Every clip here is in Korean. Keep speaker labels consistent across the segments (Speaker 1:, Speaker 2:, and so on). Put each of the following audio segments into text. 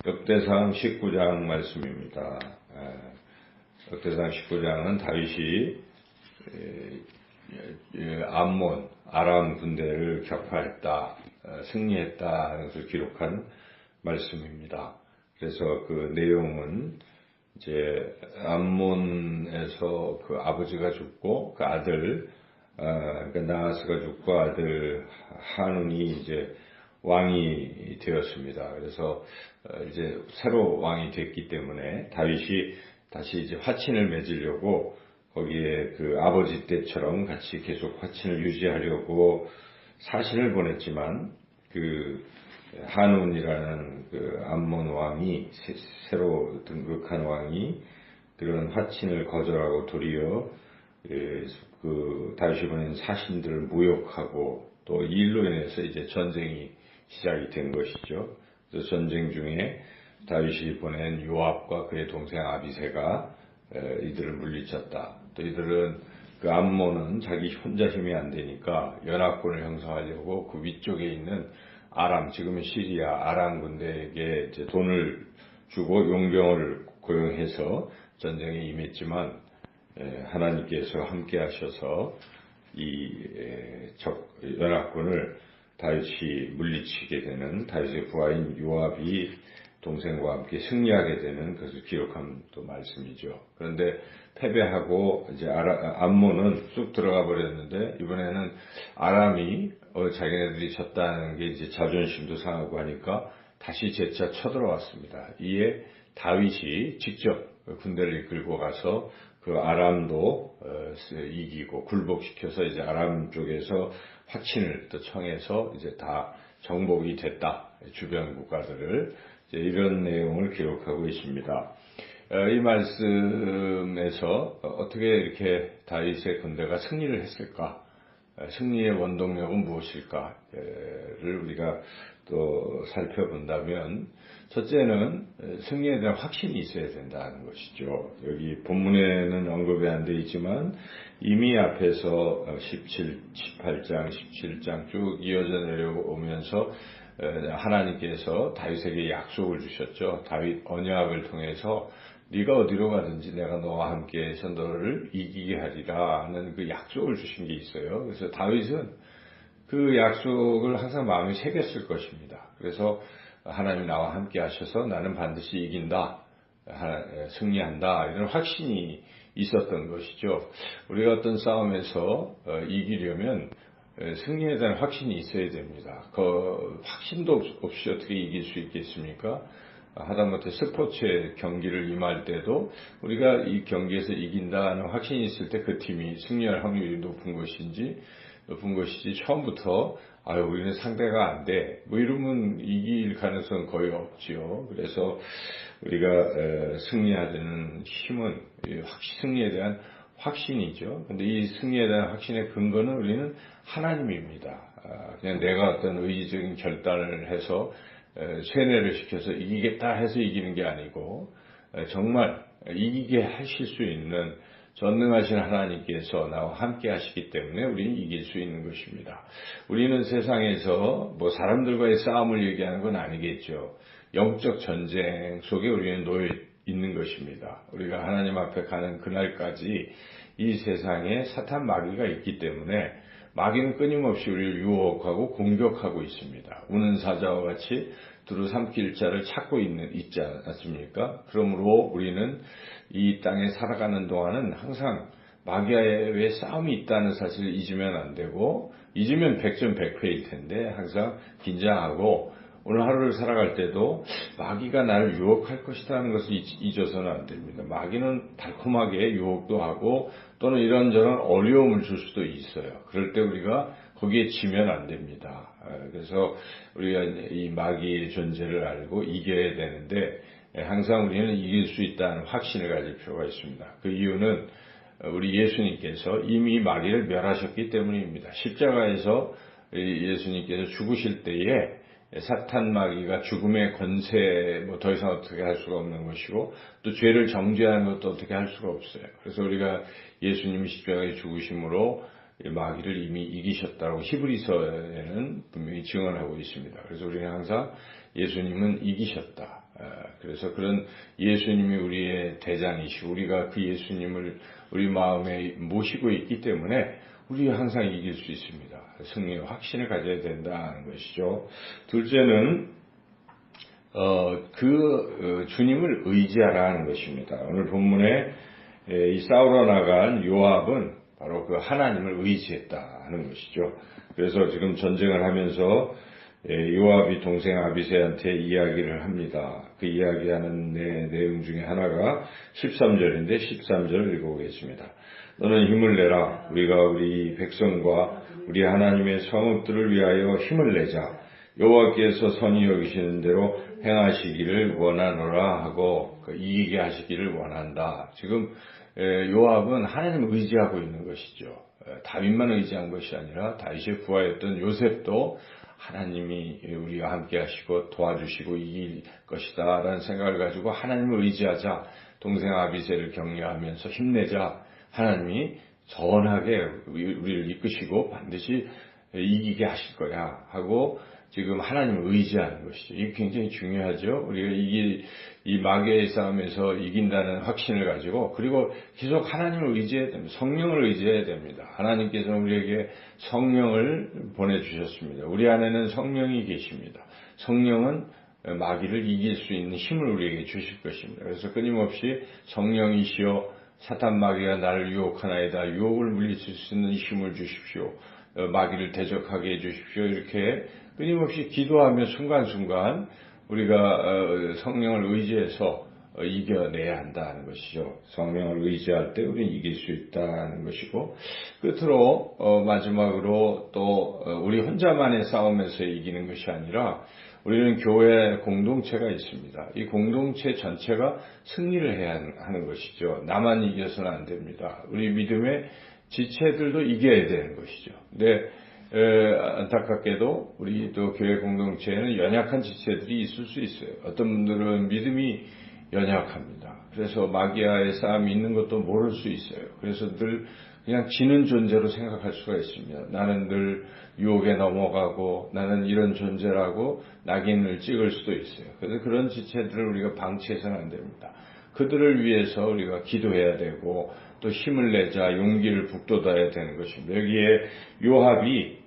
Speaker 1: 역대상 19장 말씀입니다. 역대상 19장은 다윗이 암몬, 아람 군대를 격파했다, 승리했다 하는 것을 기록한 말씀입니다. 그래서 그 내용은 이제 암몬에서 그 아버지가 죽고 그 아들, 그러니까 나하스가 죽고 아들 한운이 이제 왕이 되었습니다. 그래서 이제 새로 왕이 됐기 때문에 다윗이 다시 이제 화친을 맺으려고 거기에 그 아버지 때처럼 같이 계속 화친을 유지하려고 사신을 보냈지만 그 한운이라는 그 암몬 왕이 새로 등극한 왕이 그런 화친을 거절하고 도리어 그 다윗이 보낸 사신들을 모욕하고 또 이 일로 인해서 이제 전쟁이 시작이 된 것이죠. 그래서 전쟁 중에 다윗이 보낸 요압과 그의 동생 아비새가 이들을 물리쳤다. 또 이들은 그 암몬은 자기 혼자 힘이 안 되니까 연합군을 형성하려고 그 위쪽에 있는 아람, 지금은 시리아 아람 군대에게 이제 돈을 주고 용병을 고용해서 전쟁에 임했지만 하나님께서 함께 하셔서 이 연합군을 다윗이 물리치게 되는, 다윗의 부하인 요압이 동생과 함께 승리하게 되는 것을 기록한 또 말씀이죠. 그런데 패배하고 이제 암몬은 쑥 들어가 버렸는데 이번에는 아람이 자기네들이 졌다는 게 이제 자존심도 상하고 하니까 다시 재차 쳐들어왔습니다. 이에 다윗이 직접 군대를 이끌고 가서 그 아람도 이기고 굴복시켜서 이제 아람 쪽에서 화친을 또 청해서 이제 다 정복이 됐다. 주변 국가들을 이런 내용을 기록하고 있습니다. 이 말씀에서 어떻게 이렇게 다윗의 군대가 승리를 했을까? 승리의 원동력은 무엇일까를 우리가 또 살펴본다면 첫째는 승리에 대한 확신이 있어야 된다는 것이죠. 여기 본문에는 언급이 안 되어 있지만 이미 앞에서 18장, 17장 쭉 이어져 내려오면서 하나님께서 다윗에게 약속을 주셨죠. 다윗 언약을 통해서 네가 어디로 가든지 내가 너와 함께해서 너를 이기게 하리라 하는 그 약속을 주신 게 있어요. 그래서 다윗은 그 약속을 항상 마음에 새겼을 것입니다. 그래서 하나님 나와 함께 하셔서 나는 반드시 이긴다, 승리한다 이런 확신이 있었던 것이죠. 우리가 어떤 싸움에서 이기려면 승리에 대한 확신이 있어야 됩니다. 그 확신도 없이 어떻게 이길 수 있겠습니까? 하다못해 스포츠의 경기를 임할 때도 우리가 이 경기에서 이긴다는 확신이 있을 때 그 팀이 승리할 확률이 높은 것이지 처음부터 우리는 상대가 안 돼 뭐 이러면 이길 가능성은 거의 없지요. 그래서 우리가 승리하려는 힘은 승리에 대한 확신이죠. 근데 이 승리에 대한 확신의 근거는 우리는 하나님입니다. 그냥 내가 어떤 의지적인 결단을 해서 세뇌를 시켜서 이기겠다 해서 이기는 게 아니고 정말 이기게 하실 수 있는 전능하신 하나님께서 나와 함께 하시기 때문에 우리는 이길 수 있는 것입니다. 우리는 세상에서 뭐 사람들과의 싸움을 얘기하는 건 아니겠죠. 영적 전쟁 속에 우리는 놓여 있는 것입니다. 우리가 하나님 앞에 가는 그날까지 이 세상에 사탄 마귀가 있기 때문에 마귀는 끊임없이 우리를 유혹하고 공격하고 있습니다. 우는 사자와 같이 두루 삼킬 자를 찾고 있지 않습니까? 그러므로 우리는 이 땅에 살아가는 동안은 항상 마귀와의 싸움이 있다는 사실을 잊으면 안 되고, 잊으면 백전백패일 텐데 항상 긴장하고 오늘 하루를 살아갈 때도 마귀가 나를 유혹할 것이라는 것을 잊어서는 안 됩니다. 마귀는 달콤하게 유혹도 하고 또는 이런저런 어려움을 줄 수도 있어요. 그럴 때 우리가 거기에 지면 안 됩니다. 그래서 우리가 이 마귀의 존재를 알고 이겨야 되는데 항상 우리는 이길 수 있다는 확신을 가질 필요가 있습니다. 그 이유는 우리 예수님께서 이미 마귀를 멸하셨기 때문입니다. 십자가에서 예수님께서 죽으실 때에 사탄 마귀가 죽음의 권세 더 이상 어떻게 할 수가 없는 것이고 또 죄를 정죄하는 것도 어떻게 할 수가 없어요. 그래서 우리가 예수님이 십자가에 죽으심으로 마귀를 이미 이기셨다고 히브리서에는 분명히 증언하고 있습니다. 그래서 우리는 항상 예수님은 이기셨다. 그래서 그런 예수님이 우리의 대장이시고 우리가 그 예수님을 우리 마음에 모시고 있기 때문에 우리가 항상 이길 수 있습니다. 승리의 확신을 가져야 된다는 것이죠. 둘째는 주님을 의지하라는 것입니다. 오늘 본문에 이 싸우러 나간 요압은 바로 그 하나님을 의지했다 하는 것이죠. 그래서 지금 전쟁을 하면서 요압이 동생 아비새한테 이야기를 합니다. 그 이야기하는 내용 중에 하나가 13절인데 13절을 읽어보겠습니다. 너는 힘을 내라. 우리가 우리 백성과 우리 하나님의 성읍들을 위하여 힘을 내자. 여호와께서 선히 여기시는 대로 행하시기를 원하노라 하고 이기게 하시기를 원한다. 지금 요압은 하나님을 의지하고 있는 것이죠. 다윗만 의지한 것이 아니라 다윗의 부하였던 요셉도 하나님이 우리와 함께 하시고 도와주시고 이길 것이다 라는 생각을 가지고 하나님을 의지하자. 동생 아비새를 격려하면서 힘내자. 하나님이 선하게 우리를 이끄시고 반드시 이기게 하실 거야 하고 지금 하나님을 의지하는 것이죠. 이게 굉장히 중요하죠. 우리가 이 마귀의 싸움에서 이긴다는 확신을 가지고 그리고 계속 하나님을 의지해야 됩니다. 성령을 의지해야 됩니다. 하나님께서는 우리에게 성령을 보내주셨습니다. 우리 안에는 성령이 계십니다. 성령은 마귀를 이길 수 있는 힘을 우리에게 주실 것입니다. 그래서 끊임없이 성령이시여 사탄 마귀가 나를 유혹하나이다. 유혹을 물리칠 수 있는 힘을 주십시오. 마귀를 대적하게 해주십시오. 이렇게 끊임없이 기도하며 순간순간 우리가 성령을 의지해서 이겨내야 한다는 것이죠. 성령을 의지할 때 우리는 이길 수 있다는 것이고 끝으로 마지막으로 또 우리 혼자만의 싸움에서 이기는 것이 아니라 우리는 교회 공동체가 있습니다. 이 공동체 전체가 승리를 해야 하는 것이죠. 나만 이겨서는 안 됩니다. 우리 믿음의 지체들도 이겨야 되는 것이죠. 근데 안타깝게도 우리 또 교회 공동체에는 연약한 지체들이 있을 수 있어요. 어떤 분들은 믿음이 연약합니다. 그래서 마귀와의 싸움이 있는 것도 모를 수 있어요. 그래서 늘 그냥 지는 존재로 생각할 수가 있습니다. 나는 늘 유혹에 넘어가고 나는 이런 존재라고 낙인을 찍을 수도 있어요. 그래서 그런 지체들을 우리가 방치해서는 안 됩니다. 그들을 위해서 우리가 기도해야 되고 또 힘을 내자 용기를 북돋아야 되는 것입니다. 여기에 요압이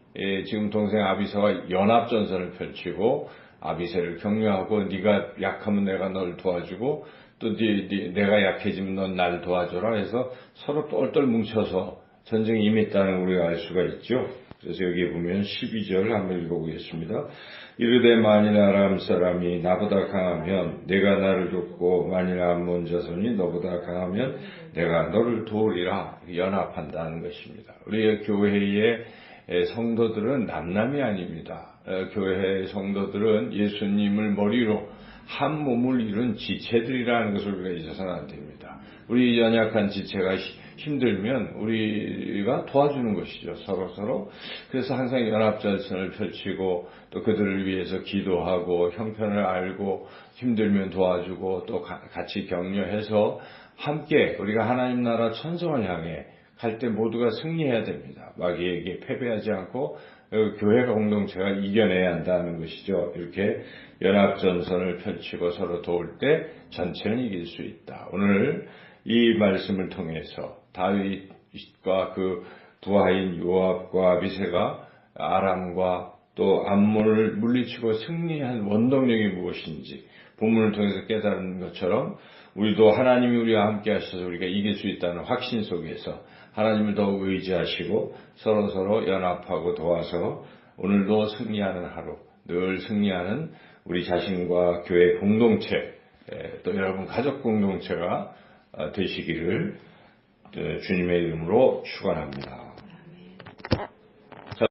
Speaker 1: 지금 동생 아비새와 연합전선을 펼치고 아비새를 격려하고 네가 약하면 내가 널 도와주고 또 내가 약해지면 넌 날 도와줘라 해서 서로 똘똘 뭉쳐서 전쟁에 임했다는 우리가 알 수가 있죠. 그래서 여기 보면 12절 한번 읽어보겠습니다. 이르되 만일 아람 사람이 나보다 강하면 내가 나를 돕고 만일 암몬 자손이 너보다 강하면 내가 너를 도우리라. 연합한다는 것입니다. 우리의 교회의 성도들은 남남이 아닙니다. 교회의 성도들은 예수님을 머리로 한 몸을 이룬 지체들이라는 것을 우리가 잊어서는 안 됩니다. 우리 연약한 지체가 힘들면 우리가 도와주는 것이죠. 서로. 그래서 항상 연합전선을 펼치고 또 그들을 위해서 기도하고 형편을 알고 힘들면 도와주고 또 같이 격려해서 함께 우리가 하나님 나라 천성을 향해 갈 때 모두가 승리해야 됩니다. 마귀에게 패배하지 않고 교회가 공동체가 이겨내야 한다는 것이죠. 이렇게 연합전선을 펼치고 서로 도울 때 전체는 이길 수 있다. 오늘 이 말씀을 통해서 다윗과 그 부하인 요압과 아비새가 아람과 또 암몬을 물리치고 승리한 원동력이 무엇인지 본문을 통해서 깨달은 것처럼 우리도 하나님이 우리와 함께 하셔서 우리가 이길 수 있다는 확신 속에서 하나님을 더욱 의지하시고 서로 연합하고 도와서 오늘도 승리하는 하루, 늘 승리하는 우리 자신과 교회 공동체, 또 여러분 가족 공동체가 되시기를 주님의 이름으로 축원합니다.